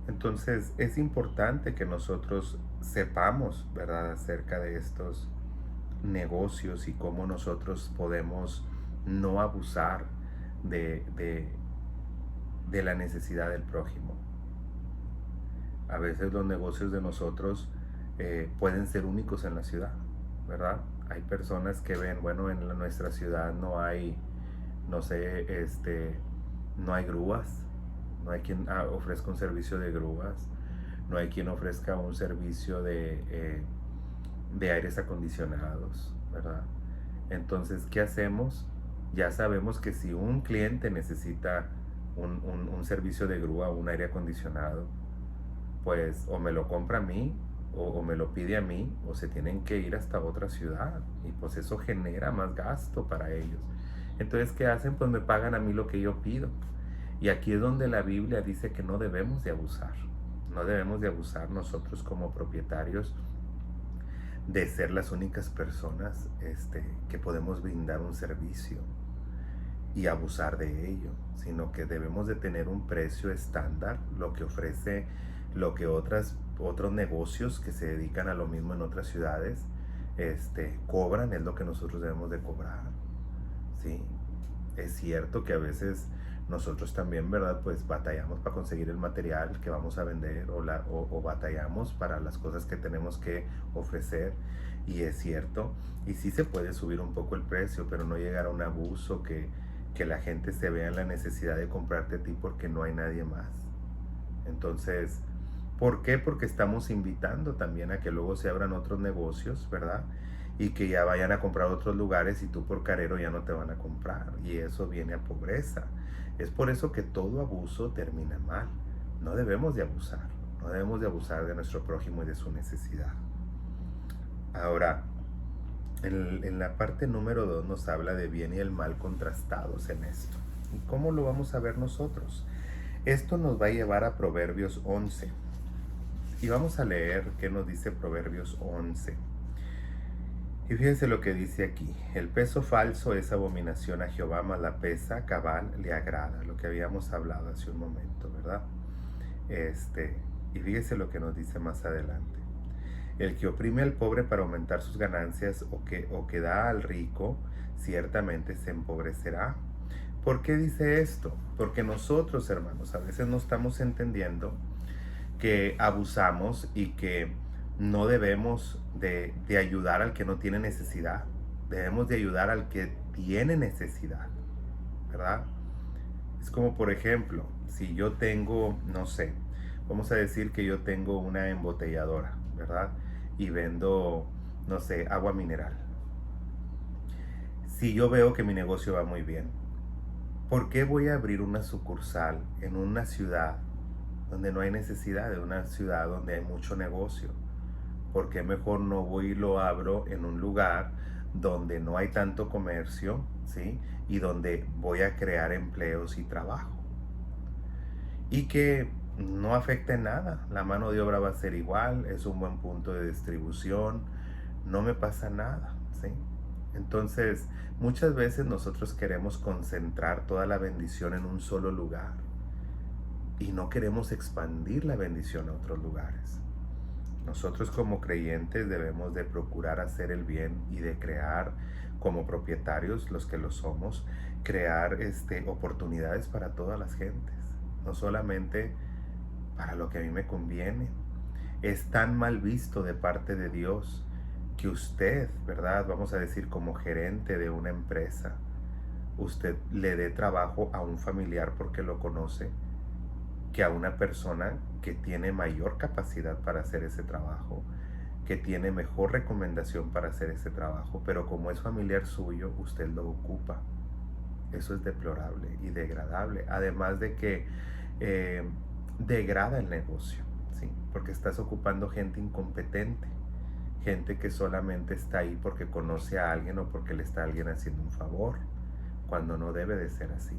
Entonces es importante que nosotros sepamos, ¿verdad?, acerca de estos negocios y cómo nosotros podemos no abusar de, de, de la necesidad del prójimo. A veces los negocios de nosotros pueden ser únicos en la ciudad, ¿verdad? Hay personas que ven, bueno, en nuestra ciudad no hay, no sé, no hay grúas, no hay quien ofrezca un servicio de grúas, no hay quien ofrezca un servicio de aires acondicionados, ¿verdad? Entonces, ¿qué hacemos? Ya sabemos que si un cliente necesita un servicio de grúa o un aire acondicionado, pues o me lo compra a mí o me lo pide a mí o se tienen que ir hasta otra ciudad y pues eso genera más gasto para ellos. Entonces, ¿qué hacen? Pues me pagan a mí lo que yo pido. Y aquí es donde la Biblia dice que no debemos de abusar. No debemos de abusar nosotros como propietarios de ser las únicas personas que podemos brindar un servicio y abusar de ello, sino que debemos de tener un precio estándar, lo que ofrece, lo que otros negocios que se dedican a lo mismo en otras ciudades cobran, es lo que nosotros debemos de cobrar, ¿sí? Es cierto que a veces nosotros también, ¿verdad? Pues batallamos para conseguir el material que vamos a vender o batallamos para las cosas que tenemos que ofrecer. Y es cierto, y sí se puede subir un poco el precio, pero no llegar a un abuso que la gente se vea en la necesidad de comprarte a ti porque no hay nadie más. Entonces, ¿por qué? Porque estamos invitando también a que luego se abran otros negocios, ¿verdad? Y que ya vayan a comprar a otros lugares y tú por carero ya no te van a comprar. Y eso viene a pobreza. Es por eso que todo abuso termina mal. No debemos de abusar. No debemos de abusar de nuestro prójimo y de su necesidad. Ahora, en la parte número 2 nos habla de bien y el mal contrastados en esto. ¿Y cómo lo vamos a ver nosotros? Esto nos va a llevar a Proverbios 11. Y vamos a leer qué nos dice Proverbios 11. Y fíjense lo que dice aquí. El peso falso es abominación a Jehová, mas la pesa cabal le agrada. Lo que habíamos hablado hace un momento, ¿verdad? Y fíjense lo que nos dice más adelante. El que oprime al pobre para aumentar sus ganancias o que da al rico, ciertamente se empobrecerá. ¿Por qué dice esto? Porque nosotros, hermanos, a veces no estamos entendiendo que abusamos y que no debemos de ayudar al que no tiene necesidad. Debemos de ayudar al que tiene necesidad, ¿verdad? Es como, por ejemplo, si yo tengo, no sé, vamos a decir que yo tengo una embotelladora, ¿verdad? Y vendo, no sé, agua mineral. Si yo veo que mi negocio va muy bien, ¿por qué voy a abrir una sucursal en una ciudad donde no hay necesidad, de una ciudad donde hay mucho negocio? ¿Por qué mejor no voy y lo abro en un lugar donde no hay tanto comercio, ¿sí? Y donde voy a crear empleos y trabajo? Y que no afecte en nada. La mano de obra va a ser igual, es un buen punto de distribución, no me pasa nada, ¿sí? Entonces, muchas veces nosotros queremos concentrar toda la bendición en un solo lugar y no queremos expandir la bendición a otros lugares. Nosotros como creyentes debemos de procurar hacer el bien y de crear como propietarios, los que lo somos, crear oportunidades para todas las gentes, no solamente para lo que a mí me conviene. Es tan mal visto de parte de Dios que usted, ¿verdad? Vamos a decir como gerente de una empresa, usted le dé trabajo a un familiar porque lo conoce, que a una persona que tiene mayor capacidad para hacer ese trabajo, que tiene mejor recomendación para hacer ese trabajo, pero como es familiar suyo, usted lo ocupa. Eso es deplorable y degradable, además de que eh, degrada el negocio, ¿sí? Porque estás ocupando gente incompetente, gente que solamente está ahí porque conoce a alguien o porque le está alguien haciendo un favor, cuando no debe de ser así.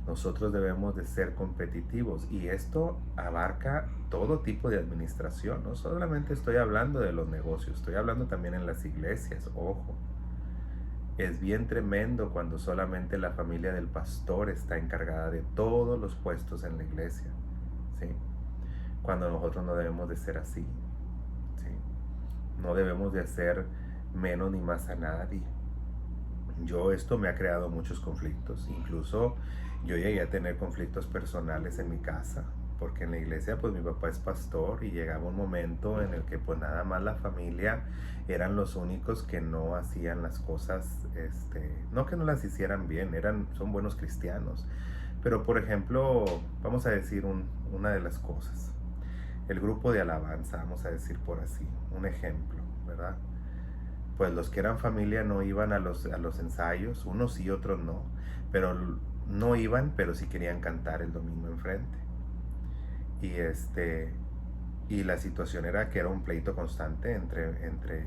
Nosotros debemos de ser competitivos y esto abarca todo tipo de administración. No solamente estoy hablando de los negocios, estoy hablando también en las iglesias, ojo. Es bien tremendo cuando solamente la familia del pastor está encargada de todos los puestos en la iglesia, ¿sí? cuando nosotros no debemos de ser así, ¿sí? No debemos de hacer menos ni más a nadie. Esto me ha creado muchos conflictos, incluso yo llegué a tener conflictos personales en mi casa, porque en la iglesia pues mi papá es pastor y llegaba un momento en el que pues nada más la familia eran los únicos que no hacían las cosas, no que no las hicieran bien, son buenos cristianos, pero por ejemplo, vamos a decir una de las cosas, el grupo de alabanza, vamos a decir por así, un ejemplo, ¿verdad? Pues los que eran familia no iban a los ensayos, unos sí, otros no, pero no iban, pero sí querían cantar el domingo enfrente. Y y la situación era que era un pleito constante entre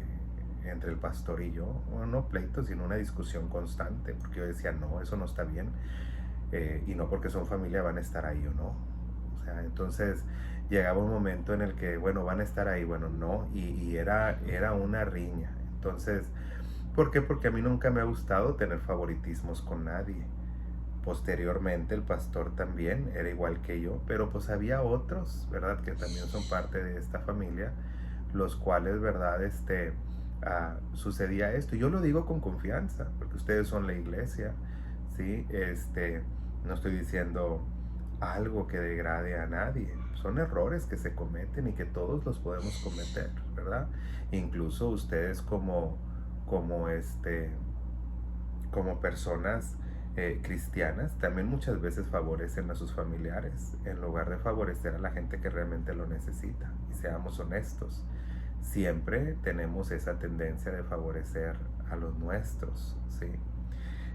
el pastor y yo. Bueno, no pleito, sino una discusión constante, porque yo decía, no, eso no está bien, y no porque son familia van a estar ahí o no. O sea, entonces llegaba un momento en el que, bueno, van a estar ahí, bueno, no, y era una riña. Entonces, ¿por qué? Porque a mí nunca me ha gustado tener favoritismos con nadie. Posteriormente el pastor también era igual que yo, pero pues había otros, ¿verdad? Que también son parte de esta familia, los cuales, ¿verdad? Sucedía esto. Yo lo digo con confianza, porque ustedes son la iglesia, ¿sí? No estoy diciendo algo que degrade a nadie. Son errores que se cometen y que todos los podemos cometer, ¿verdad? Incluso ustedes como, como personas cristianas también muchas veces favorecen a sus familiares en lugar de favorecer a la gente que realmente lo necesita. Y seamos honestos, siempre tenemos esa tendencia de favorecer a los nuestros, ¿sí?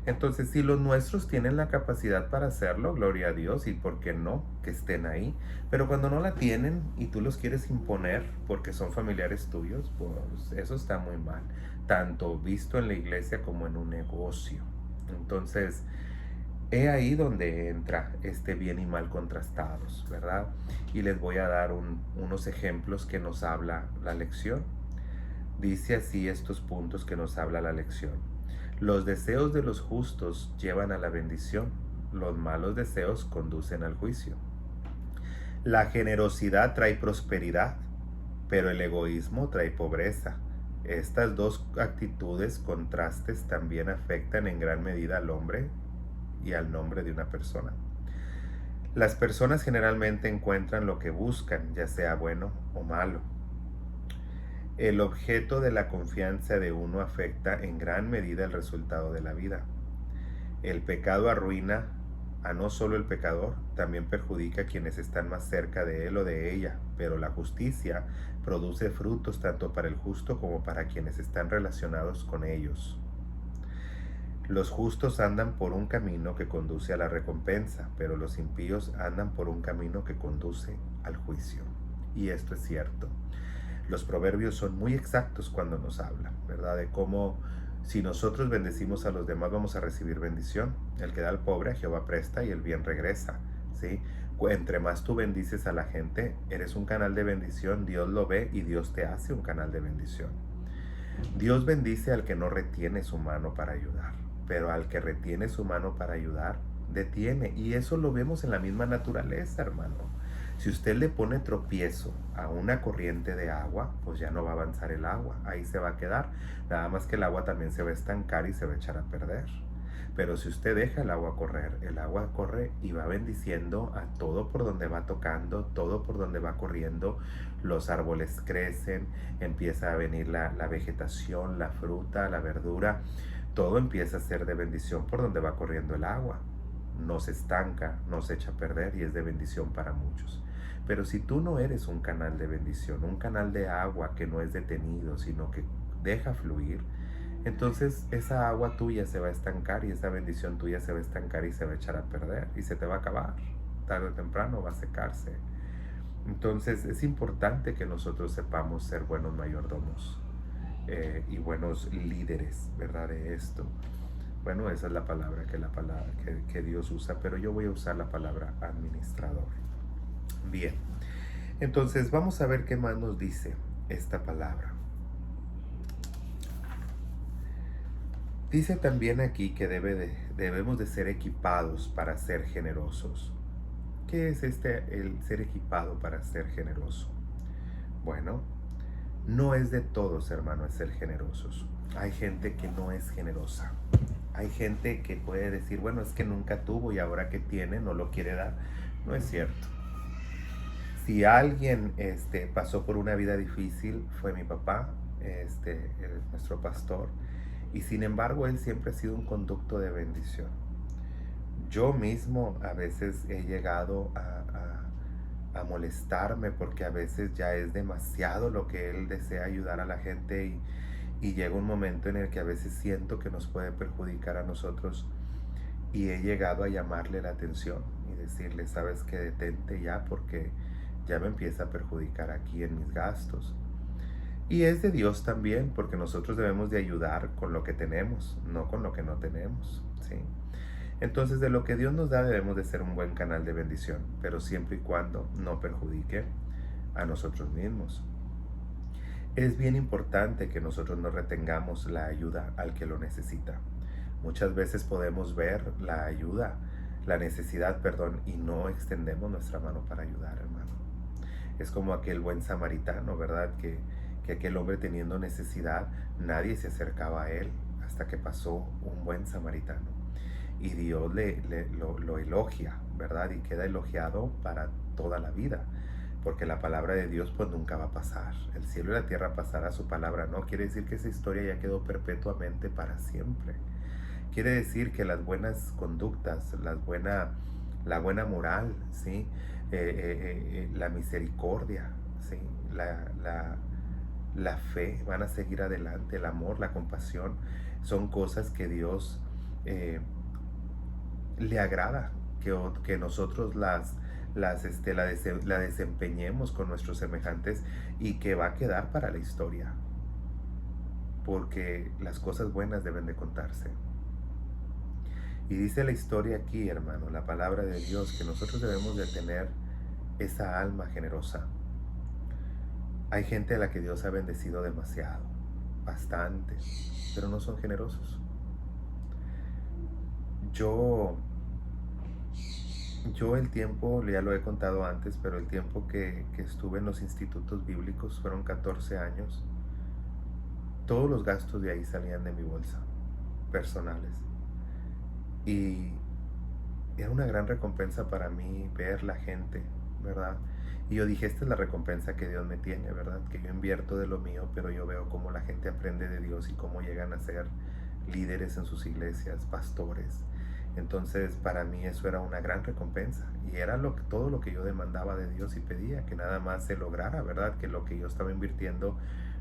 Entonces, si los nuestros tienen la capacidad para hacerlo, gloria a Dios, y por qué no, que estén ahí. Pero cuando no la tienen y tú los quieres imponer porque son familiares tuyos, pues eso está muy mal, tanto visto en la iglesia como en un negocio. Entonces, he ahí donde entra este bien y mal contrastados, ¿verdad? Y les voy a dar unos ejemplos que nos habla la lección. Dice así estos puntos que nos habla la lección. Los deseos de los justos llevan a la bendición, los malos deseos conducen al juicio. La generosidad trae prosperidad, pero el egoísmo trae pobreza. Estas dos actitudes, contrastes, también afectan en gran medida al hombre y al nombre de una persona. Las personas generalmente encuentran lo que buscan, ya sea bueno o malo. El objeto de la confianza de uno afecta en gran medida el resultado de la vida. El pecado arruina a no solo el pecador, también perjudica a quienes están más cerca de él o de ella, pero la justicia produce frutos tanto para el justo como para quienes están relacionados con ellos. Los justos andan por un camino que conduce a la recompensa, pero los impíos andan por un camino que conduce al juicio. Y esto es cierto. Los proverbios son muy exactos cuando nos hablan, ¿verdad? De cómo si nosotros bendecimos a los demás vamos a recibir bendición. El que da al pobre a Jehová presta y el bien regresa, ¿sí? Entre más tú bendices a la gente, eres un canal de bendición, Dios lo ve y Dios te hace un canal de bendición. Dios bendice al que no retiene su mano para ayudar, pero al que retiene su mano para ayudar, detiene. Y eso lo vemos en la misma naturaleza, hermano. Si usted le pone tropiezo a una corriente de agua, pues ya no va a avanzar el agua, ahí se va a quedar. Nada más que el agua también se va a estancar y se va a echar a perder. Pero si usted deja el agua correr, el agua corre y va bendiciendo a todo por donde va tocando, todo por donde va corriendo. Los árboles crecen, empieza a venir la vegetación, la fruta, la verdura. Todo empieza a ser de bendición por donde va corriendo el agua. No se estanca, no se echa a perder y es de bendición para muchos. Pero si tú no eres un canal de bendición, un canal de agua que no es detenido, sino que deja fluir, entonces esa agua tuya se va a estancar y esa bendición tuya se va a estancar y se va a echar a perder y se te va a acabar. Tarde o temprano va a secarse. Entonces es importante que nosotros sepamos ser buenos mayordomos y buenos líderes, ¿verdad? De esto. Bueno, esa es la palabra que Dios usa, pero yo voy a usar la palabra administrador. Bien, entonces vamos a ver qué más nos dice esta palabra. Dice también aquí que debemos de ser equipados para ser generosos. ¿qué es el ser equipado para ser generoso? Bueno, no es de todos, hermanos, ser generosos. Hay gente que no es generosa. Hay gente que puede decir, bueno, es que nunca tuvo y ahora que tiene no lo quiere dar. No es cierto. Si alguien pasó por una vida difícil, fue mi papá, nuestro pastor, y sin embargo él siempre ha sido un conducto de bendición. Yo mismo a veces he llegado a molestarme porque a veces ya es demasiado lo que él desea ayudar a la gente y llega un momento en el que a veces siento que nos puede perjudicar a nosotros y he llegado a llamarle la atención y decirle, sabes que detente ya porque ya me empieza a perjudicar aquí en mis gastos. Y es de Dios también, porque nosotros debemos de ayudar con lo que tenemos, no con lo que no tenemos, ¿sí? Entonces, de lo que Dios nos da debemos de ser un buen canal de bendición, pero siempre y cuando no perjudique a nosotros mismos. Es bien importante que nosotros no retengamos la ayuda al que lo necesita. Muchas veces podemos ver la ayuda, la necesidad, perdón, y no extendemos nuestra mano para ayudar, hermano. Es como aquel buen samaritano, ¿verdad? Que aquel hombre teniendo necesidad, nadie se acercaba a él hasta que pasó un buen samaritano. Y Dios lo elogia, ¿verdad? Y queda elogiado para toda la vida. Porque la palabra de Dios pues nunca va a pasar. El cielo y la tierra pasará, su palabra no. Quiere decir que esa historia ya quedó perpetuamente para siempre. Quiere decir que las buenas conductas, la buena moral, ¿sí? La misericordia, ¿sí? La fe van a seguir adelante, el amor, la compasión, son cosas que Dios le agrada, que nosotros la desempeñemos con nuestros semejantes y que va a quedar para la historia, porque las cosas buenas deben de contarse. Y dice la historia aquí, hermano, la palabra de Dios, que nosotros debemos de tener esa alma generosa. Hay gente a la que Dios ha bendecido demasiado, bastante, pero no son generosos. Yo el tiempo, ya lo he contado antes, pero el tiempo que estuve en los institutos bíblicos fueron 14 años. Todos los gastos de ahí salían de mi bolsa, personales. Y era una gran recompensa para mí ver la gente, ¿verdad? Y yo dije, esta es la recompensa que Dios me tiene, ¿verdad? Que yo invierto de lo mío, pero yo veo cómo la gente aprende de Dios y cómo llegan a ser líderes en sus iglesias, pastores. Entonces, para mí eso era una gran recompensa y era todo lo que yo demandaba de Dios y pedía, que nada más se lograra, ¿verdad? Que lo que yo estaba invirtiendo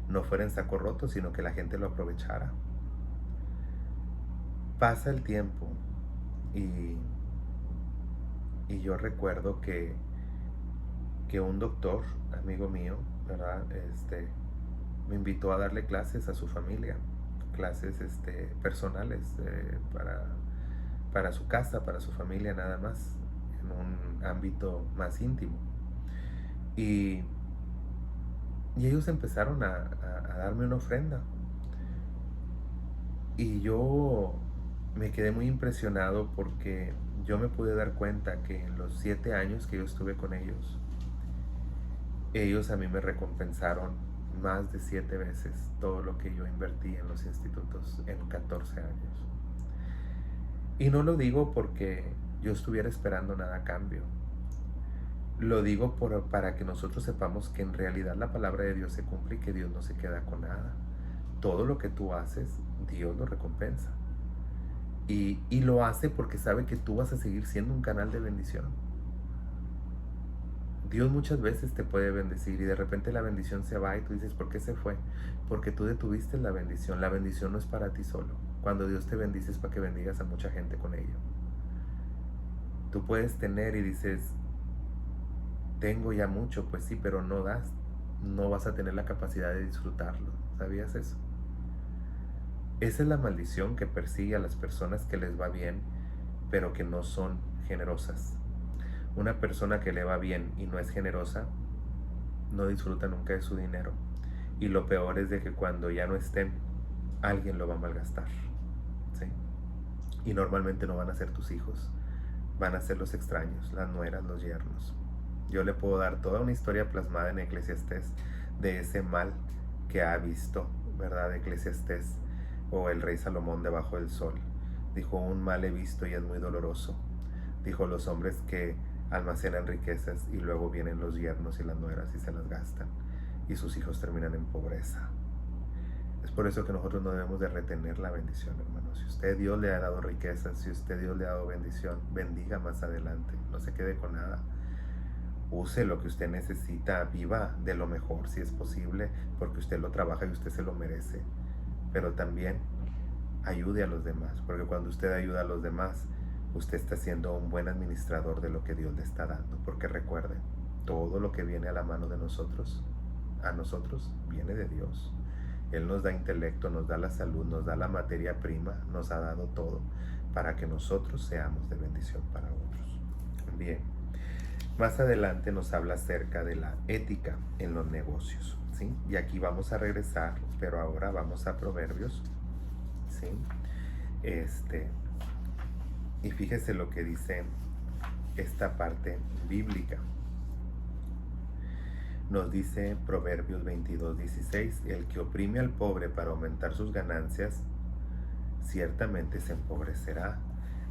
no fuera en saco roto, sino que la gente lo aprovechara. Pasa el tiempo y yo recuerdo que un doctor, amigo mío, ¿verdad? Me invitó a darle clases a su familia, clases personales para su casa, para su familia nada más, en un ámbito más íntimo. Y ellos empezaron a darme una ofrenda. Y yo me quedé muy impresionado porque yo me pude dar cuenta que en los 7 años que yo estuve con ellos a mí me recompensaron más de 7 veces todo lo que yo invertí en los institutos en 14 años. Y no lo digo porque yo estuviera esperando nada a cambio. Lo digo para que nosotros sepamos que en realidad la palabra de Dios se cumple y que Dios no se queda con nada. Todo lo que tú haces, Dios lo recompensa. Y lo hace porque sabe que tú vas a seguir siendo un canal de bendición. Dios muchas veces te puede bendecir y de repente la bendición se va y tú dices, ¿por qué se fue? Porque tú detuviste la bendición. La bendición no es para ti solo. Cuando Dios te bendice es para que bendigas a mucha gente con ello. Tú puedes tener y dices, tengo ya mucho, pues sí, pero no das. No vas a tener la capacidad de disfrutarlo. ¿Sabías eso? Esa es la maldición que persigue a las personas que les va bien, pero que no son generosas. Una persona que le va bien y no es generosa, no disfruta nunca de su dinero. Y lo peor es de que cuando ya no estén, alguien lo va a malgastar, ¿sí? Y normalmente no van a ser tus hijos, van a ser los extraños, las nueras, los yernos. Yo le puedo dar toda una historia plasmada en Eclesiastés de ese mal que ha visto, ¿verdad? Eclesiastés o el rey Salomón debajo del sol. Dijo, un mal he visto y es muy doloroso. Dijo, los hombres que almacenan riquezas y luego vienen los yernos y las nueras y se las gastan y sus hijos terminan en pobreza. Es por eso que nosotros no debemos de retener la bendición, hermanos. Si usted Dios le ha dado riquezas, si usted Dios le ha dado bendición, bendiga más adelante, no se quede con nada. Use lo que usted necesita, viva de lo mejor si es posible, porque usted lo trabaja y usted se lo merece. Pero también ayude a los demás, porque cuando usted ayuda a los demás, usted está siendo un buen administrador de lo que Dios le está dando. Porque recuerden, todo lo que viene a la mano de nosotros, a nosotros, viene de Dios. Él nos da intelecto, nos da la salud, nos da la materia prima, nos ha dado todo para que nosotros seamos de bendición para otros. Bien, más adelante nos habla acerca de la ética en los negocios, ¿sí? Y aquí vamos a regresar, pero ahora vamos a Proverbios, ¿sí? Y fíjese lo que dice esta parte bíblica. Nos dice Proverbios 22:16, el que oprime al pobre para aumentar sus ganancias, ciertamente se empobrecerá.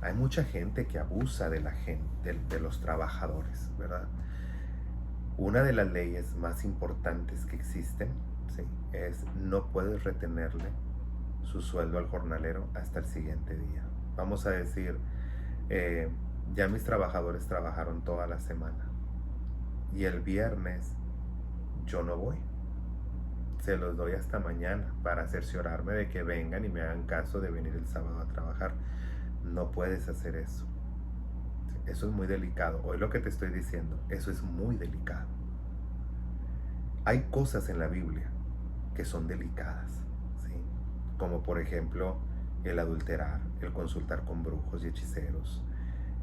Hay mucha gente que abusa de la gente, de los trabajadores, ¿verdad? Una de las leyes más importantes que existen, ¿sí?, es no puedes retenerle su sueldo al jornalero hasta el siguiente día. Vamos a decir, ya mis trabajadores trabajaron toda la semana y el viernes yo no voy. Se los doy hasta mañana para cerciorarme de que vengan y me hagan caso de venir el sábado a trabajar. No puedes hacer eso. Eso es muy delicado. Hoy lo que te estoy diciendo, eso es muy delicado. Hay cosas en la Biblia que son delicadas, ¿sí? Como por ejemplo el adulterar, el consultar con brujos y hechiceros,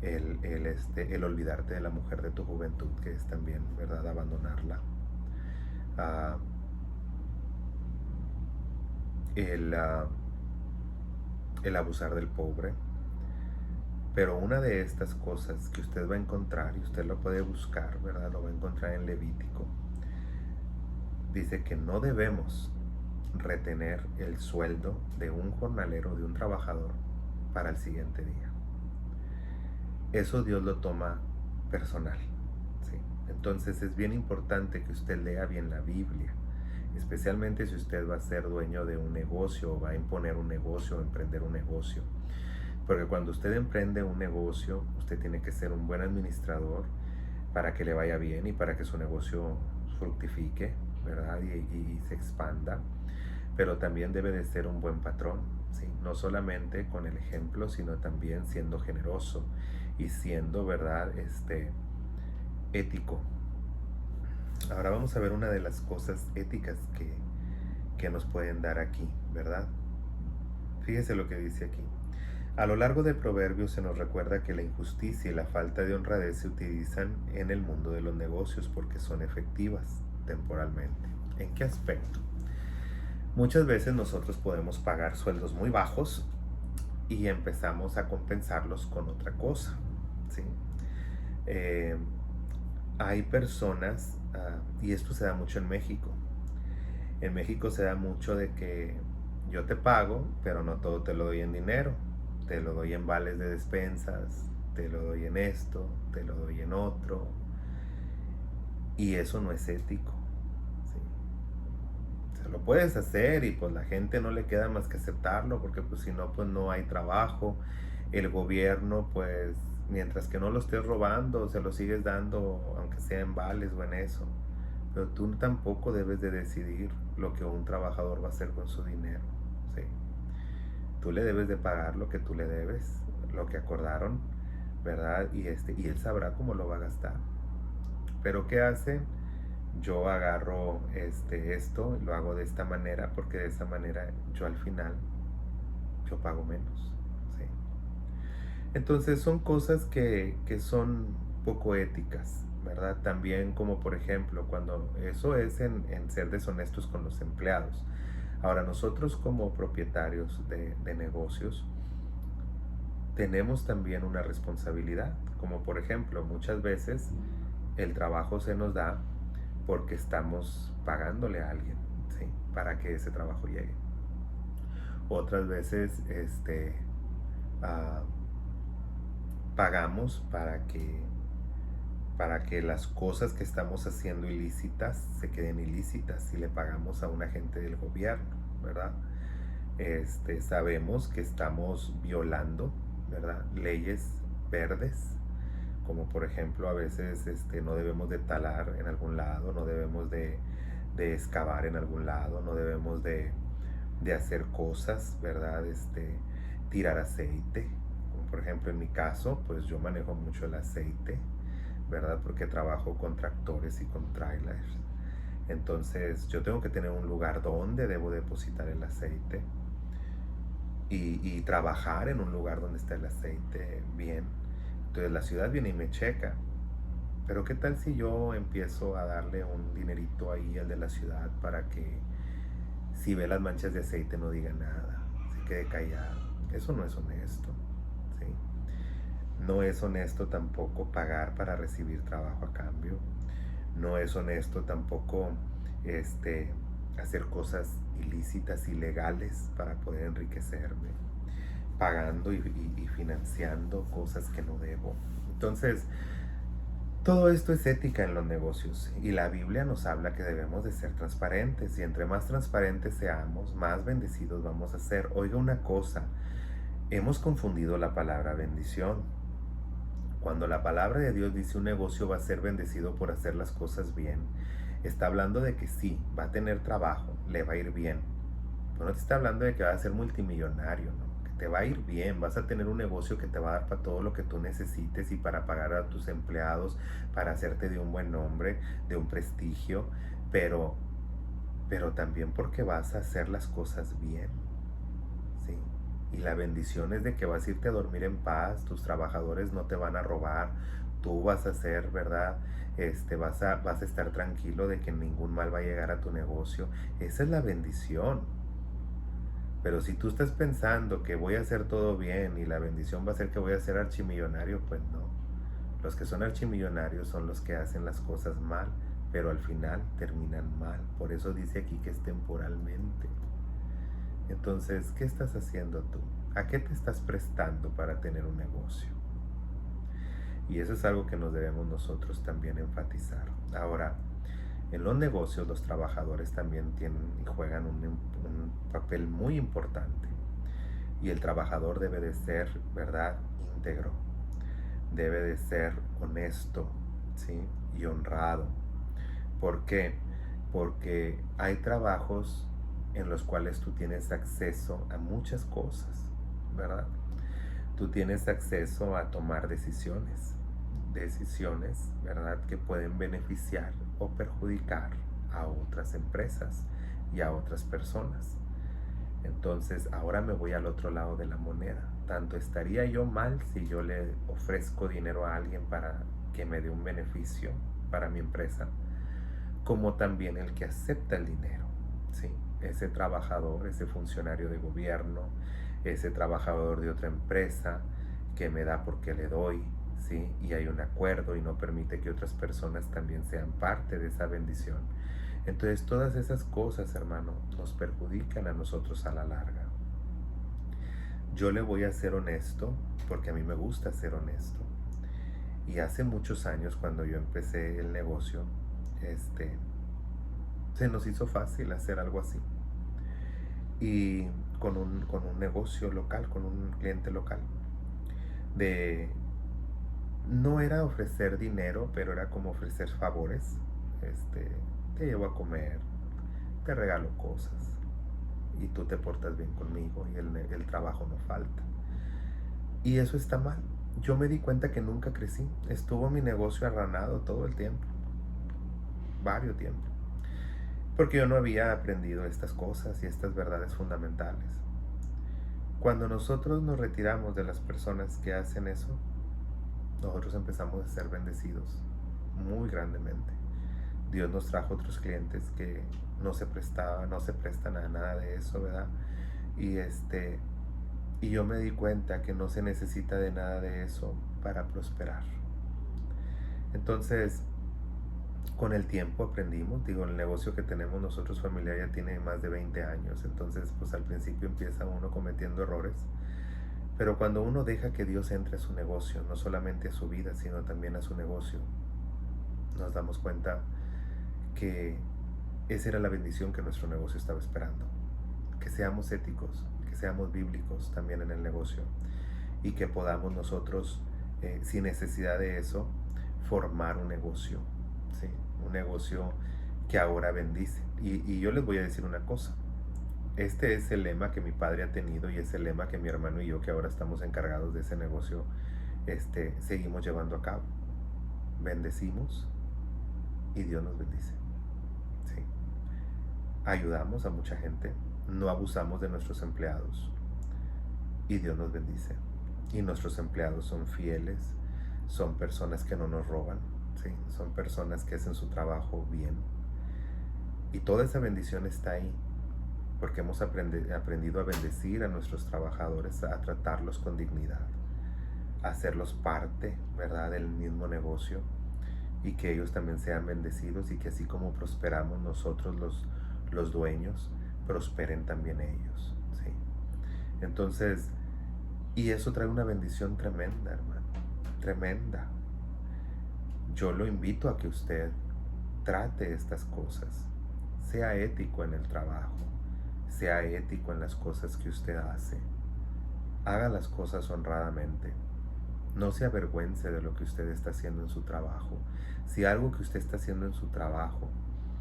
el olvidarte de la mujer de tu juventud, que es también, ¿verdad?, abandonarla. El abusar del pobre. Pero una de estas cosas que usted va a encontrar, y usted lo puede buscar, ¿verdad?, lo va a encontrar en Levítico, dice que no debemos retener el sueldo de un jornalero, de un trabajador, para el siguiente día. Eso Dios lo toma personal, ¿sí? Entonces es bien importante que usted lea bien la Biblia, especialmente si usted va a ser dueño de un negocio, o va a imponer un negocio, o emprender un negocio. Porque cuando usted emprende un negocio, usted tiene que ser un buen administrador para que le vaya bien y para que su negocio fructifique, ¿verdad?, y se expanda. Pero también debe de ser un buen patrón, ¿sí? No solamente con el ejemplo, sino también siendo generoso y siendo, ¿verdad?, ético. Ahora vamos a ver una de las cosas éticas que nos pueden dar aquí, ¿verdad? Fíjese lo que dice aquí. A lo largo del proverbio se nos recuerda que la injusticia y la falta de honradez se utilizan en el mundo de los negocios porque son efectivas temporalmente. ¿En qué aspecto? Muchas veces nosotros podemos pagar sueldos muy bajos y empezamos a compensarlos con otra cosa, ¿sí? Hay personas, y esto se da mucho en México. En México se da mucho de que yo te pago, pero no todo te lo doy en dinero. Te lo doy en vales de despensas, te lo doy en esto, te lo doy en otro. Y eso no es ético, ¿sí? Se lo puedes hacer y pues la gente no le queda más que aceptarlo, porque pues si no, pues no hay trabajo. El gobierno, pues mientras que no lo estés robando, se lo sigues dando, aunque sea en vales o en eso. Pero tú tampoco debes de decidir lo que un trabajador va a hacer con su dinero, ¿sí? Tú le debes de pagar lo que tú le debes, lo que acordaron, ¿verdad? Y él sabrá cómo lo va a gastar. Pero ¿qué hace? Yo agarro esto, lo hago de esta manera, porque de esa manera yo al final, yo pago menos, ¿sí? Entonces son cosas que son poco éticas, ¿verdad? También como por ejemplo, cuando eso es en ser deshonestos con los empleados. Ahora nosotros como propietarios de negocios tenemos también una responsabilidad, como por ejemplo, muchas veces el trabajo se nos da porque estamos pagándole a alguien, ¿sí? Para que ese trabajo llegue. Otras veces, ah, pagamos para que las cosas que estamos haciendo ilícitas se queden ilícitas si le pagamos a un agente del gobierno, ¿verdad? Sabemos que estamos violando, ¿verdad? Leyes verdes, como por ejemplo a veces no debemos de talar en algún lado, no debemos de excavar en algún lado, no debemos de hacer cosas, ¿verdad? Tirar aceite, como por ejemplo en mi caso, pues yo manejo mucho el aceite, ¿verdad? Porque trabajo con tractores y con trailers. Entonces yo tengo que tener un lugar donde debo depositar el aceite y trabajar en un lugar donde está el aceite bien. Entonces la ciudad viene y me checa. Pero ¿qué tal si yo empiezo a darle un dinerito ahí al de la ciudad para que si ve las manchas de aceite no diga nada, se quede callado? Eso no es honesto, ¿sí? No es honesto tampoco pagar para recibir trabajo a cambio. No es honesto tampoco hacer cosas ilícitas, ilegales para poder enriquecerme, pagando y financiando cosas que no debo. Entonces, todo esto es ética en los negocios y la Biblia nos habla que debemos de ser transparentes y entre más transparentes seamos, más bendecidos vamos a ser. Oiga una cosa, hemos confundido la palabra bendición. Cuando la palabra de Dios dice un negocio va a ser bendecido por hacer las cosas bien, está hablando de que sí, va a tener trabajo, le va a ir bien. Pero no te está hablando de que va a ser multimillonario, ¿no? Que te va a ir bien, vas a tener un negocio que te va a dar para todo lo que tú necesites y para pagar a tus empleados, para hacerte de un buen nombre, de un prestigio, pero, pero también porque vas a hacer las cosas bien, ¿sí? Y la bendición es de que vas a irte a dormir en paz, tus trabajadores no te van a robar, tú vas a ser, ¿verdad? Vas a estar tranquilo de que ningún mal va a llegar a tu negocio. Esa es la bendición. Pero si tú estás pensando que voy a hacer todo bien y la bendición va a ser que voy a ser archimillonario, pues no. Los que son archimillonarios son los que hacen las cosas mal, pero al final terminan mal. Por eso dice aquí que es temporalmente. Entonces, ¿qué estás haciendo tú? ¿A qué te estás prestando para tener un negocio? Y eso es algo que nos debemos nosotros también enfatizar. Ahora, en los negocios los trabajadores también tienen y juegan un papel muy importante. Y el trabajador debe de ser, ¿verdad?, íntegro. Debe de ser honesto, ¿sí? Y honrado. ¿Por qué? Porque hay trabajos en los cuales tú tienes acceso a muchas cosas, ¿verdad? Tú tienes acceso a tomar decisiones, ¿verdad? Que pueden beneficiar o perjudicar a otras empresas y a otras personas. Entonces, ahora me voy al otro lado de la moneda. Tanto estaría yo mal si yo le ofrezco dinero a alguien para que me dé un beneficio para mi empresa, como también el que acepta el dinero, ¿sí? Ese trabajador, ese funcionario de gobierno, ese trabajador de otra empresa que me da porque le doy, ¿sí? Y hay un acuerdo y no permite que otras personas también sean parte de esa bendición. Entonces todas esas cosas, hermano, nos perjudican a nosotros a la larga. Yo le voy a ser honesto porque a mí me gusta ser honesto. Y hace muchos años cuando yo empecé el negocio, se nos hizo fácil hacer algo así. Y con un negocio local, con un cliente local. No era ofrecer dinero, pero era como ofrecer favores. Te llevo a comer, te regalo cosas y tú te portas bien conmigo y el trabajo no falta. Y eso está mal. Yo me di cuenta que nunca crecí. Estuvo mi negocio arranado todo el tiempo, varios tiempos, porque yo no había aprendido estas cosas y estas verdades fundamentales. Cuando nosotros nos retiramos de las personas que hacen eso, nosotros empezamos a ser bendecidos muy grandemente. Dios nos trajo otros clientes que no se prestan a nada de eso, ¿verdad? Y Y yo me di cuenta que no se necesita de nada de eso para prosperar. Entonces, con el tiempo aprendimos, digo, el negocio que tenemos nosotros familiar ya tiene más de 20 años, entonces pues al principio empieza uno cometiendo errores, pero cuando uno deja que Dios entre a su negocio, no solamente a su vida, sino también a su negocio, nos damos cuenta que esa era la bendición que nuestro negocio estaba esperando, que seamos éticos, que seamos bíblicos también en el negocio y que podamos nosotros, sin necesidad de eso, formar un negocio, ¿sí? Un negocio que ahora bendice. Y yo les voy a decir una cosa. Este es el lema que mi padre ha tenido y es el lema que mi hermano y yo, que ahora estamos encargados de ese negocio, seguimos llevando a cabo. Bendecimos y Dios nos bendice. ¿Sí? Ayudamos a mucha gente, no abusamos de nuestros empleados y Dios nos bendice. Y nuestros empleados son fieles, son personas que no nos roban, ¿sí? Son personas que hacen su trabajo bien. Y toda esa bendición está ahí, porque hemos aprendido a bendecir a nuestros trabajadores, a tratarlos con dignidad, a hacerlos parte, ¿verdad?, del mismo negocio, y que ellos también sean bendecidos y que así como prosperamos nosotros los dueños, prosperen también ellos, ¿sí? Entonces, y eso trae una bendición tremenda, hermano, tremenda. Yo lo invito a que usted trate estas cosas, sea ético en el trabajo, sea ético en las cosas que usted hace, haga las cosas honradamente, no se avergüence de lo que usted está haciendo en su trabajo. Si algo que usted está haciendo en su trabajo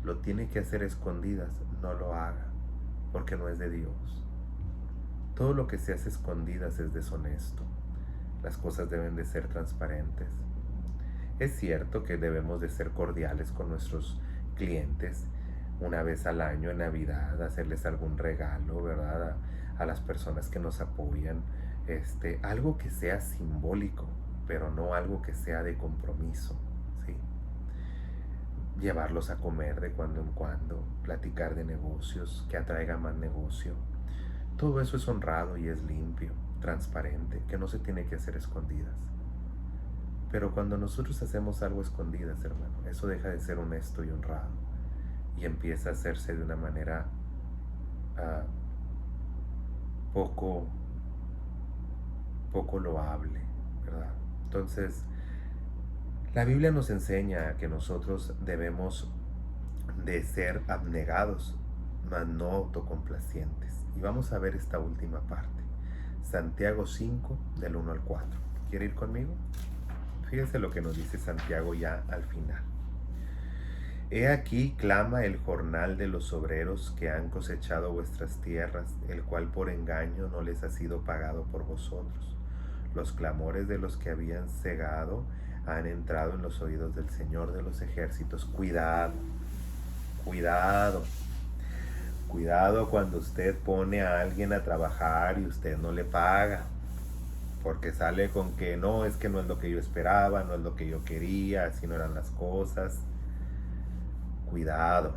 lo tiene que hacer a escondidas, no lo haga, porque no es de Dios. Todo lo que se hace a escondidas es deshonesto. Las cosas deben de ser transparentes. Es cierto que debemos de ser cordiales con nuestros clientes, una vez al año en Navidad, hacerles algún regalo, ¿verdad? A las personas que nos apoyan, algo que sea simbólico, pero no algo que sea de compromiso, ¿sí? Llevarlos a comer de cuando en cuando, platicar de negocios, que atraiga más negocio. Todo eso es honrado y es limpio, transparente, que no se tiene que hacer escondidas. Pero cuando nosotros hacemos algo escondidas, hermano, eso deja de ser honesto y honrado y empieza a hacerse de una manera poco loable, ¿verdad? Entonces, la Biblia nos enseña que nosotros debemos de ser abnegados, mas no autocomplacientes. Y vamos a ver esta última parte. Santiago 5, del 1 al 4. ¿Quiere ir conmigo? Fíjense lo que nos dice Santiago ya al final. He aquí clama el jornal de los obreros que han cosechado vuestras tierras, el cual por engaño no les ha sido pagado por vosotros. Los clamores de los que habían cegado han entrado en los oídos del Señor de los ejércitos. Cuidado, cuidado, cuidado cuando usted pone a alguien a trabajar y usted no le paga, porque sale con que no, es que no es lo que yo esperaba, no es lo que yo quería, así no eran las cosas. Cuidado,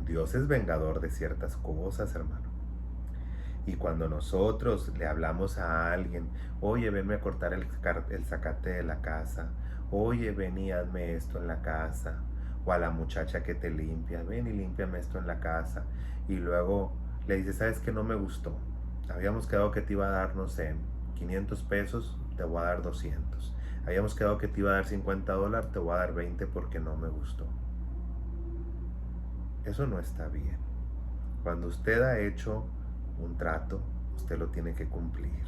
Dios es vengador de ciertas cosas, hermano. Y cuando nosotros le hablamos a alguien, oye, venme a cortar el zacate de la casa, oye, ven y hazme esto en la casa, o a la muchacha que te limpia, ven y límpiame esto en la casa, y luego le dices, ¿sabes qué? No me gustó, habíamos quedado que te iba a dar, no sé, 500 pesos, te voy a dar 200, habíamos quedado que te iba a dar $50, te voy a dar 20 porque no me gustó. Eso no está bien. Cuando usted ha hecho un trato, usted lo tiene que cumplir.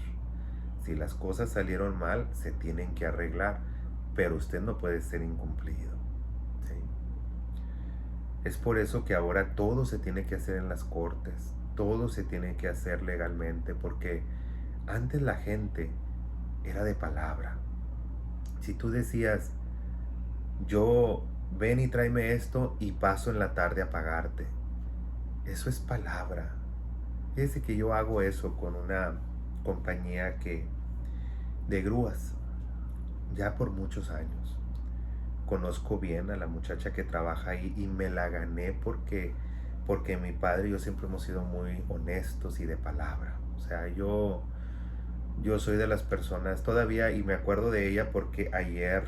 Si las cosas salieron mal, se tienen que arreglar, pero usted no puede ser incumplido, ¿sí? Es por eso que ahora todo se tiene que hacer en las cortes, todo se tiene que hacer legalmente, porque antes la gente era de palabra. Si tú decías, yo ven y tráeme esto y paso en la tarde a pagarte, eso es palabra. Fíjese que yo hago eso con una compañía de grúas, ya por muchos años. Conozco bien a la muchacha que trabaja ahí y me la gané porque mi padre y yo siempre hemos sido muy honestos y de palabra. O sea, yo Yo soy de las personas todavía, y me acuerdo de ella porque ayer,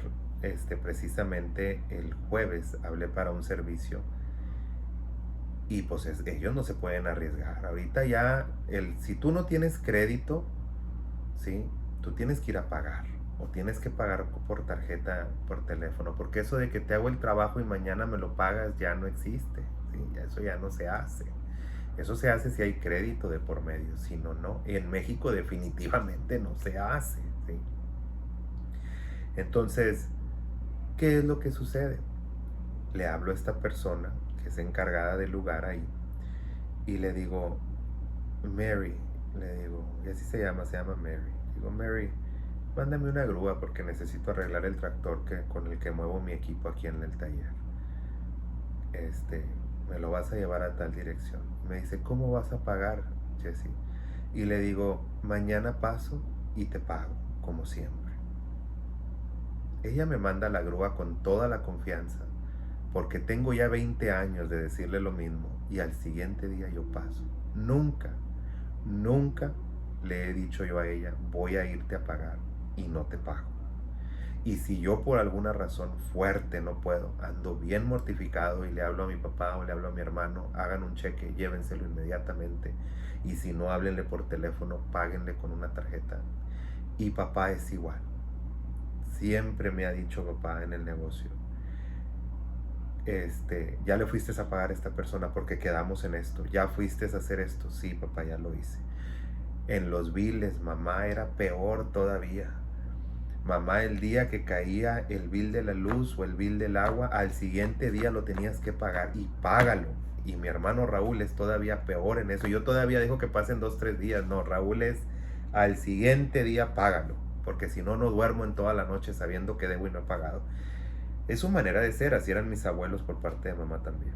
precisamente el jueves, hablé para un servicio y pues ellos no se pueden arriesgar. Ahorita ya, si tú no tienes crédito, ¿sí? Tú tienes que ir a pagar o tienes que pagar por tarjeta, por teléfono, porque eso de que te hago el trabajo y mañana me lo pagas ya no existe, ¿sí? Eso ya no se hace. Eso se hace si hay crédito de por medio, si no, no. En México definitivamente no se hace, ¿sí? Entonces, ¿qué es lo que sucede? Le hablo a esta persona que es encargada del lugar ahí y le digo, Mary, le digo, y así se llama Mary. Digo, Mary, mándame una grúa porque necesito arreglar el tractor con el que muevo mi equipo aquí en el taller. Me lo vas a llevar a tal dirección. Me dice, ¿cómo vas a pagar, Jesse? Y le digo, mañana paso y te pago, como siempre. Ella me manda la grúa con toda la confianza, porque tengo ya 20 años de decirle lo mismo y al siguiente día yo paso. Nunca, nunca le he dicho yo a ella, voy a irte a pagar y no te pago. Y si yo por alguna razón fuerte no puedo, ando bien mortificado y le hablo a mi papá o le hablo a mi hermano, hagan un cheque, llévenselo inmediatamente. Y si no, háblenle por teléfono, páguenle con una tarjeta. Y papá es igual. Siempre me ha dicho papá en el negocio, ya le fuiste a pagar a esta persona porque quedamos en esto, ya fuiste a hacer esto, sí papá, ya lo hice. En los biles, mamá, era peor todavía. Mamá, el día que caía el bill de la luz o el bill del agua, al siguiente día lo tenías que pagar y págalo. Y mi hermano Raúl es todavía peor en eso. Yo todavía dejo que pasen 2, 3 días. No, Raúl es al siguiente día págalo. Porque si no, no duermo en toda la noche sabiendo que debo y no he pagado. Es su manera de ser, así eran mis abuelos por parte de mamá también.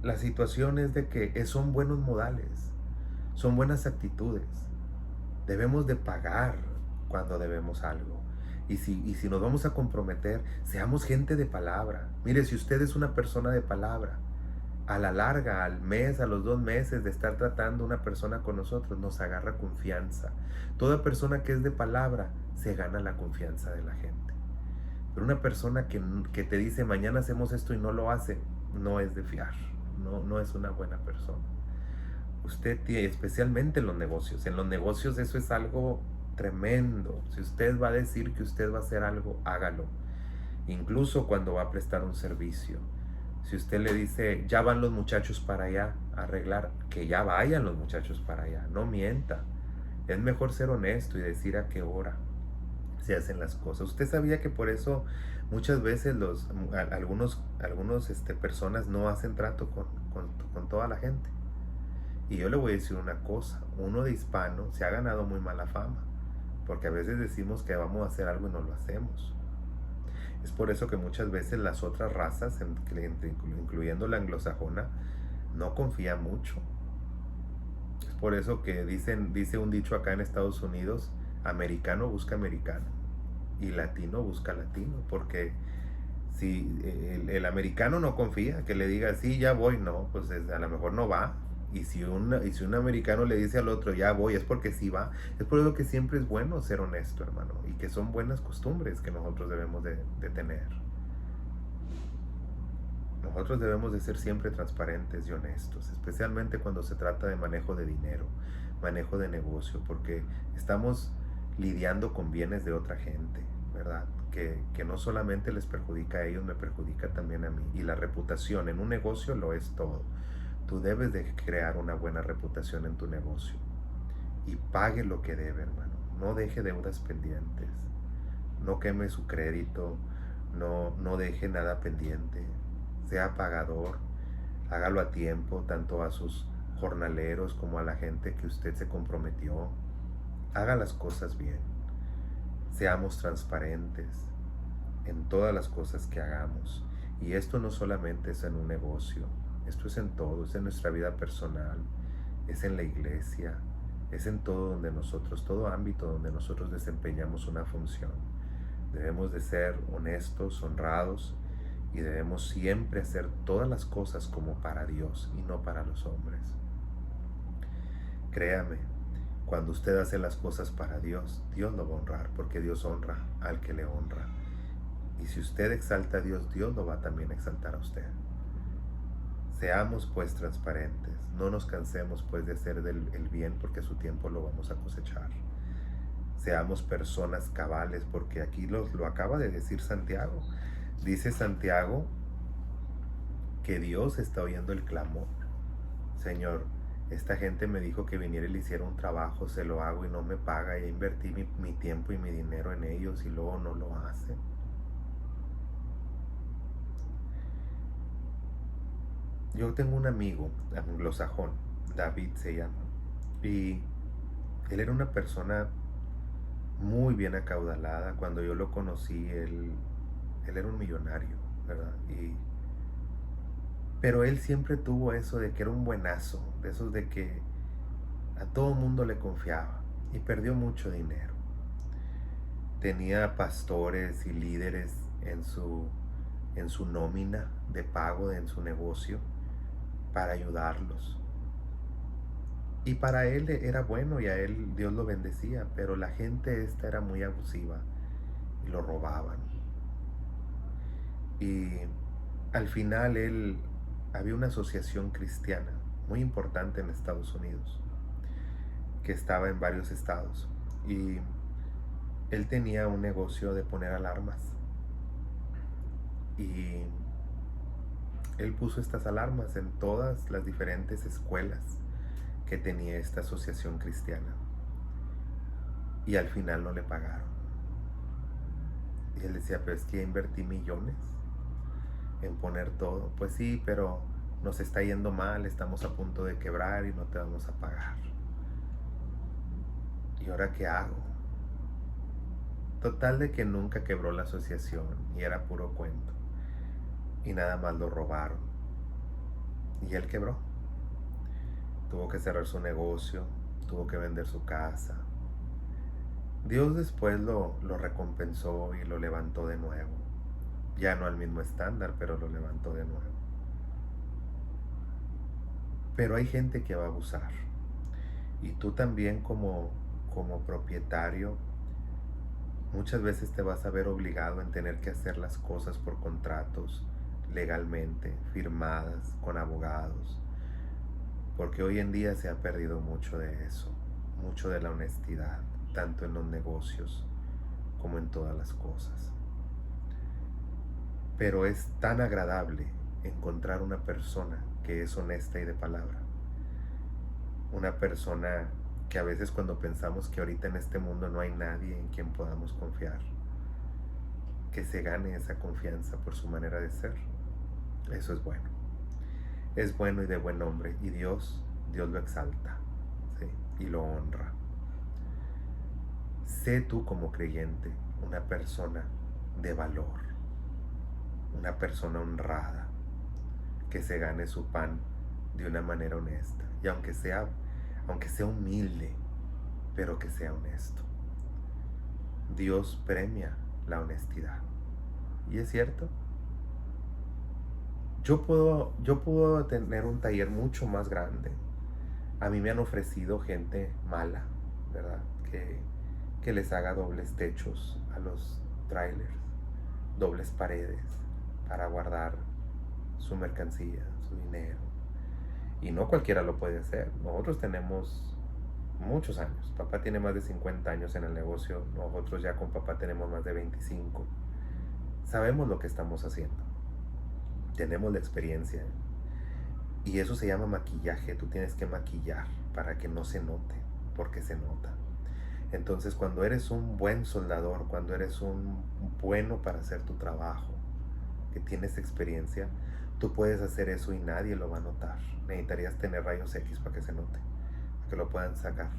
La situación es de que son buenos modales, son buenas actitudes. Debemos de pagar cuando debemos algo. Y si nos vamos a comprometer, seamos gente de palabra. Mire, si usted es una persona de palabra, a la larga, al mes, a los 2 meses de estar tratando una persona con nosotros, nos agarra confianza. Toda persona que es de palabra se gana la confianza de la gente. Pero una persona que te dice mañana hacemos esto y no lo hace, no es de fiar. No es una buena persona. Usted tiene, especialmente en los negocios. En los negocios eso es algo tremendo. Si usted va a decir que usted va a hacer algo, hágalo. Incluso cuando va a prestar un servicio. Si usted le dice, ya van los muchachos para allá a arreglar, que ya vayan los muchachos para allá. No mienta. Es mejor ser honesto y decir a qué hora se hacen las cosas. Usted sabía que por eso muchas veces algunos personas no hacen trato con toda la gente. Y yo le voy a decir una cosa, uno de hispano se ha ganado muy mala fama, porque a veces decimos que vamos a hacer algo y no lo hacemos. Es por eso que muchas veces las otras razas, incluyendo la anglosajona, no confían mucho. Es por eso que dice un dicho acá en Estados Unidos, americano busca americano y latino busca latino, porque si el americano no confía, que le diga, sí, ya voy, no, pues a lo mejor no va. Y si un americano le dice al otro, ya voy, es porque sí va. Es por eso que siempre es bueno ser honesto, hermano, y que son buenas costumbres que nosotros debemos de tener. Nosotros debemos de ser siempre transparentes y honestos, especialmente cuando se trata de manejo de dinero, manejo de negocio, porque estamos lidiando con bienes de otra gente, ¿verdad? Que no solamente les perjudica a ellos, me perjudica también a mí. Y la reputación en un negocio lo es todo. Tú debes de crear una buena reputación en tu negocio. Y pague lo que debe, hermano. No deje deudas pendientes. No queme su crédito. No deje nada pendiente. Sea pagador. Hágalo a tiempo, tanto a sus jornaleros como a la gente que usted se comprometió. Haga las cosas bien. Seamos transparentes en todas las cosas que hagamos. Y esto no solamente es en un negocio. Esto es en todo, es en nuestra vida personal, es en la iglesia, es en todo ámbito donde nosotros desempeñamos una función. Debemos de ser honestos, honrados y debemos siempre hacer todas las cosas como para Dios y no para los hombres. Créame Cuando usted hace las cosas para Dios, Dios lo va a honrar, porque Dios honra al que le honra. Y si usted exalta a Dios, Dios lo va también a exaltar a usted. Seamos pues transparentes, no nos cansemos pues de hacer el bien, porque a su tiempo lo vamos a cosechar. Seamos personas cabales, porque aquí lo acaba de decir Santiago. Dice Santiago que Dios está oyendo el clamor. Señor, esta gente me dijo que viniera y le hiciera un trabajo, se lo hago y no me paga, ya invertí mi tiempo y mi dinero en ellos y luego no lo hacen. Yo tengo un amigo anglosajón, David se llama, y él era una persona muy bien acaudalada. Cuando yo lo conocí, él era un millonario, ¿verdad? Pero él siempre tuvo eso de que era un buenazo, de esos de que a todo mundo le confiaba, y perdió mucho dinero. Tenía pastores y líderes en su nómina de pago en su negocio para ayudarlos. Y para él era bueno y a él Dios lo bendecía, pero la gente esta era muy abusiva y lo robaban. Y al final había una asociación cristiana muy importante en Estados Unidos, que estaba en varios estados, y él tenía un negocio de poner alarmas, y él puso estas alarmas en todas las diferentes escuelas que tenía esta asociación cristiana, y al final no le pagaron. Y él decía, pero es que invertí millones en poner todo. Pues sí, pero nos está yendo mal, estamos a punto de quebrar y no te vamos a pagar. ¿Y ahora qué hago? Total de que nunca quebró la asociación y era puro cuento. Y nada más lo robaron. Y él quebró. Tuvo que cerrar su negocio, tuvo que vender su casa. Dios después lo recompensó y lo levantó de nuevo. Ya no al mismo estándar, pero lo levantó de nuevo. Pero hay gente que va a abusar. Y tú también como propietario, muchas veces te vas a ver obligado en tener que hacer las cosas por contratos, legalmente, firmadas, con abogados. Porque hoy en día se ha perdido mucho de eso, mucho de la honestidad, tanto en los negocios como en todas las cosas. Pero es tan agradable encontrar una persona que es honesta y de palabra. Una persona que a veces cuando pensamos que ahorita en este mundo no hay nadie en quien podamos confiar, que se gane esa confianza por su manera de ser. Eso es bueno. Es bueno y de buen hombre, y Dios lo exalta, ¿sí? Y lo honra. Sé tú como creyente una persona de valor, una persona honrada, que se gane su pan de una manera honesta, y aunque sea humilde, pero que sea honesto. Dios premia la honestidad. Y es cierto, yo puedo tener un taller mucho más grande. A mí me han ofrecido gente mala, ¿verdad? Que les haga dobles techos a los trailers, dobles paredes para guardar su mercancía, su dinero. Y no cualquiera lo puede hacer. Nosotros tenemos muchos años. Papá tiene más de 50 años en el negocio. Nosotros ya con papá tenemos más de 25. Sabemos lo que estamos haciendo. Tenemos la experiencia. Y eso se llama maquillaje. Tú tienes que maquillar para que no se note, porque se nota. Entonces, cuando eres un buen soldador, cuando eres un bueno para hacer tu trabajo, que tienes experiencia, tú puedes hacer eso y nadie lo va a notar. Necesitarías tener rayos X para que se note, para que lo puedan sacar.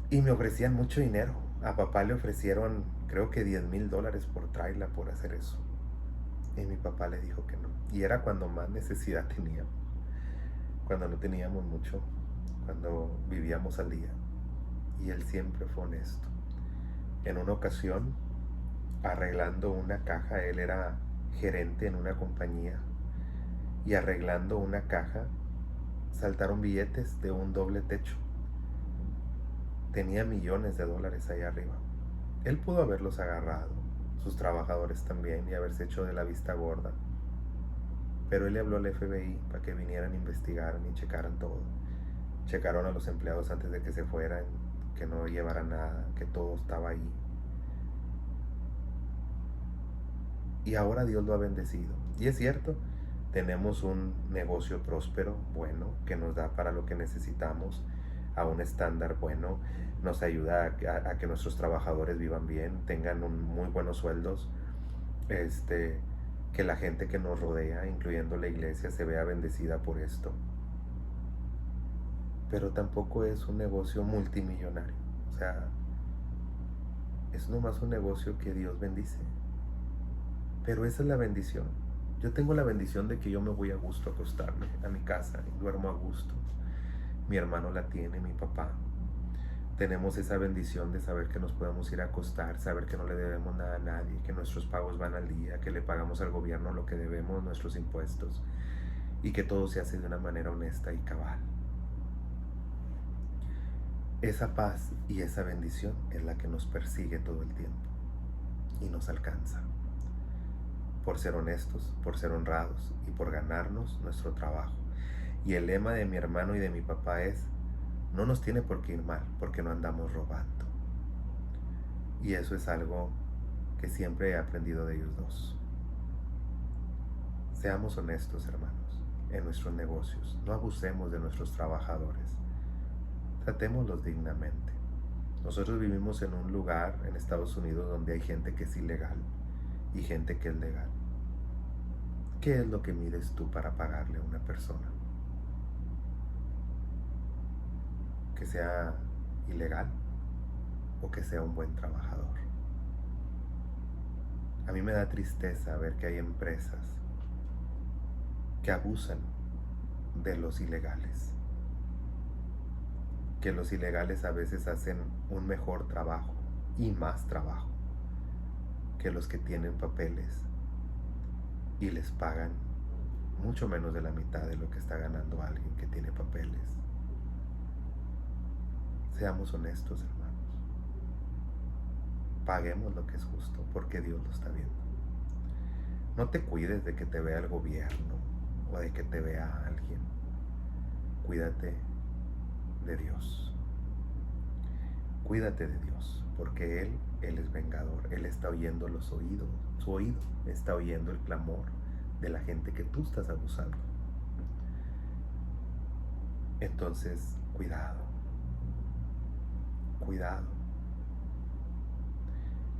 Y me ofrecían mucho dinero. A papá le ofrecieron, creo que $10,000 por trailer por hacer eso. Y mi papá le dijo que no. Y era cuando más necesidad teníamos. Cuando no teníamos mucho. Cuando vivíamos al día. Y él siempre fue honesto. En una ocasión, arreglando una caja, él era gerente en una compañía, y arreglando una caja, saltaron billetes de un doble techo. Tenía millones de dólares ahí arriba. Él pudo haberlos agarrado, sus trabajadores también, y haberse hecho de la vista gorda. Pero él le habló al FBI para que vinieran, investigaran y checaran todo. Checaron a los empleados antes de que se fueran, que no llevaran nada, que todo estaba ahí. Y ahora Dios lo ha bendecido. Y es cierto, tenemos un negocio próspero, bueno, que nos da para lo que necesitamos, a un estándar bueno, nos ayuda a que nuestros trabajadores vivan bien, tengan muy buenos sueldos, que la gente que nos rodea, incluyendo la iglesia, se vea bendecida por esto. Pero tampoco es un negocio multimillonario. O sea, es nomás un negocio que Dios bendice. Pero esa es la bendición. Yo tengo la bendición de que yo me voy a gusto a acostarme a mi casa y duermo a gusto. Mi hermano la tiene, mi papá. Tenemos esa bendición de saber que nos podemos ir a acostar, saber que no le debemos nada a nadie, que nuestros pagos van al día, que le pagamos al gobierno lo que debemos, nuestros impuestos, y que todo se hace de una manera honesta y cabal. Esa paz y esa bendición es la que nos persigue todo el tiempo y nos alcanza. Por ser honestos, por ser honrados y por ganarnos nuestro trabajo. Y el lema de mi hermano y de mi papá es: no nos tiene por qué ir mal porque no andamos robando. Y eso es algo que siempre he aprendido de ellos dos. Seamos honestos, hermanos, en nuestros negocios. No abusemos de nuestros trabajadores. Tratémoslos dignamente. Nosotros vivimos en un lugar en Estados Unidos donde hay gente que es ilegal y gente que es legal. ¿Qué es lo que mides tú para pagarle a una persona? ¿Que sea ilegal o que sea un buen trabajador? A mí me da tristeza ver que hay empresas que abusan de los ilegales, que los ilegales a veces hacen un mejor trabajo y más trabajo que los que tienen papeles y les pagan mucho menos de la mitad de lo que está ganando alguien que tiene papeles. Seamos honestos, hermanos. Paguemos lo que es justo porque Dios lo está viendo. No te cuides de que te vea el gobierno o de que te vea alguien. Cuídate de Dios. Cuídate de Dios, porque Él es vengador. Él está oyendo su oído está oyendo el clamor de la gente que tú estás abusando. Entonces, cuidado. Cuidado.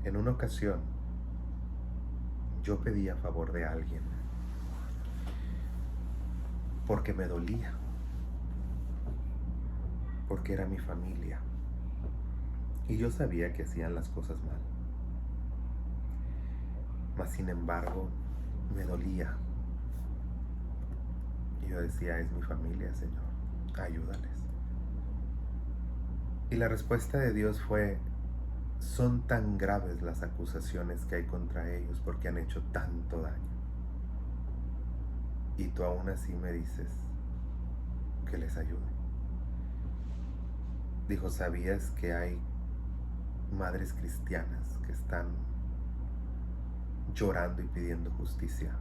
En una ocasión, yo pedí a favor de alguien porque me dolía, porque era mi familia y yo sabía que hacían las cosas mal. Mas sin embargo, me dolía. Y yo decía: es mi familia, Señor, ayúdales. Y la respuesta de Dios fue: son tan graves las acusaciones que hay contra ellos porque han hecho tanto daño. Y tú aún así me dices que les ayude. Dijo: ¿sabías que hay madres cristianas que están llorando y pidiendo justicia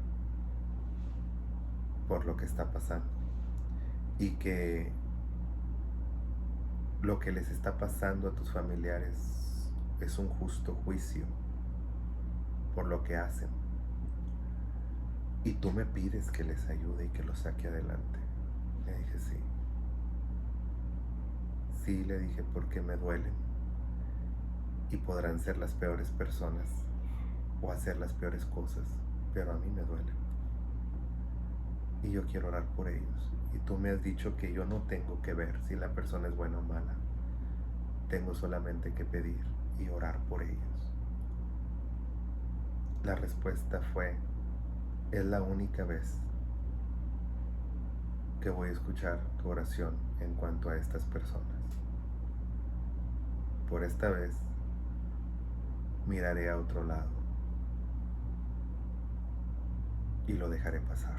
por lo que está pasando? Y que lo que les está pasando a tus familiares es un justo juicio por lo que hacen. Y tú me pides que les ayude y que los saque adelante. Le dije: sí. Sí, le dije, porque me duelen. Y podrán ser las peores personas o hacer las peores cosas, pero a mí me duelen. Y yo quiero orar por ellos. Y tú me has dicho que yo no tengo que ver si la persona es buena o mala. Tengo solamente que pedir y orar por ellos. La respuesta fue: es la única vez que voy a escuchar tu oración en cuanto a estas personas. Por esta vez miraré a otro lado y lo dejaré pasar.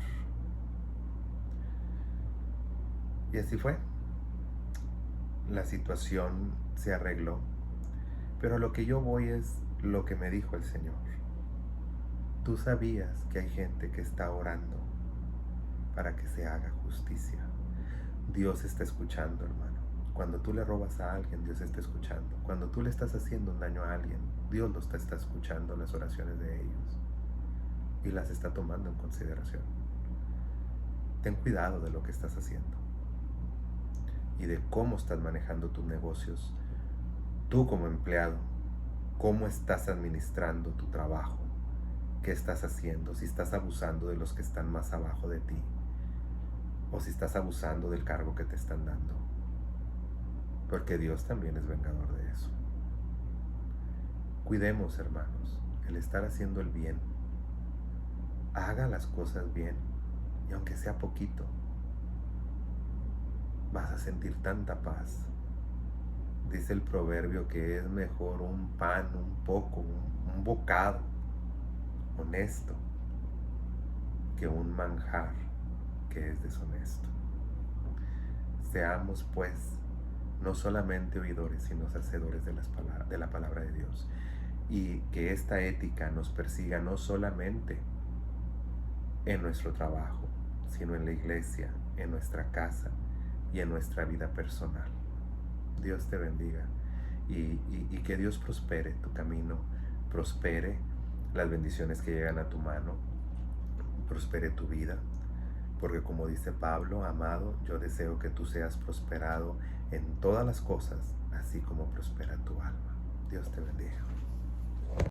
Y así fue. La situación se arregló. Pero lo que yo voy es lo que me dijo el Señor. Tú sabías que hay gente que está orando para que se haga justicia. Dios está escuchando, hermano. Cuando tú le robas a alguien, Dios está escuchando. Cuando tú le estás haciendo un daño a alguien, Dios lo está escuchando, las oraciones de ellos, y las está tomando en consideración. Ten cuidado de lo que estás haciendo y de cómo estás manejando tus negocios. Tú como empleado, cómo estás administrando tu trabajo, qué estás haciendo, si estás abusando de los que están más abajo de ti, o si estás abusando del cargo que te están dando, porque Dios también es vengador de eso. Cuidemos, hermanos, el estar haciendo el bien. Haga las cosas bien, y aunque sea poquito, vas a sentir tanta paz. Dice el proverbio que es mejor un pan, un poco, un bocado honesto que un manjar que es deshonesto. Seamos pues no solamente oidores, sino hacedores de la palabra de Dios. Y que esta ética nos persiga no solamente en nuestro trabajo, sino en la iglesia, en nuestra casa y en nuestra vida personal. Dios te bendiga y que Dios prospere tu camino, prospere las bendiciones que llegan a tu mano, prospere tu vida, porque como dice Pablo, amado, yo deseo que tú seas prosperado en todas las cosas, así como prospera tu alma. Dios te bendiga.